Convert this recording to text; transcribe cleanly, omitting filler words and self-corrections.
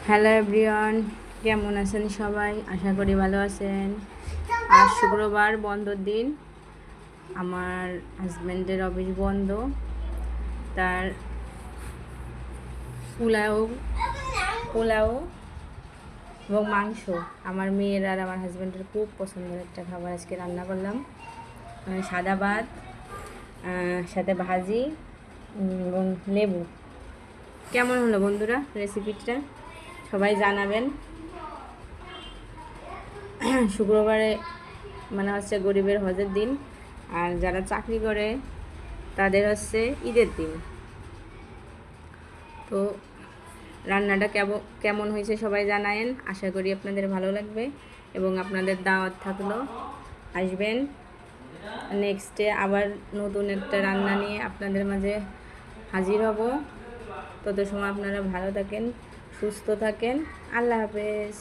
Hello everyone, কেমন আছেন সবাই? আশা করি ভালো আছেন। আজ শুক্রবার, বন্ধর দিন। আমার হাজব্যান্ডের অফিস বন্ধ। তার পোলাও পোলাও এবং মাংস আমার মেয়ের আর আমার হাজব্যান্ডের খুব পছন্দের একটা খাবার আজকে রান্না করলাম। সাদা ভাত, সাথে ভাজি এবং লেবু। কেমন হলো বন্ধুরা রেসিপিটা? সবাই জানাবেন। শুক্রবারে মানে হচ্ছে গরিবের হজের দিন, আর যারা চাকরি করে তাদের হচ্ছে ঈদের দিন। তো রান্নাটা কেমন হয়েছে সবাই জানায়েন। আশা করি আপনাদের ভালো লাগবে এবং আপনাদের দাওয়াত থাকলো, আসবেন। নেক্সটে আবার নতুন একটা রান্না নিয়ে আপনাদের মাঝে হাজির হব। তত সময় আপনারা ভালো থাকেন, সুস্থ থাকেন। আল্লাহ হাফেজ।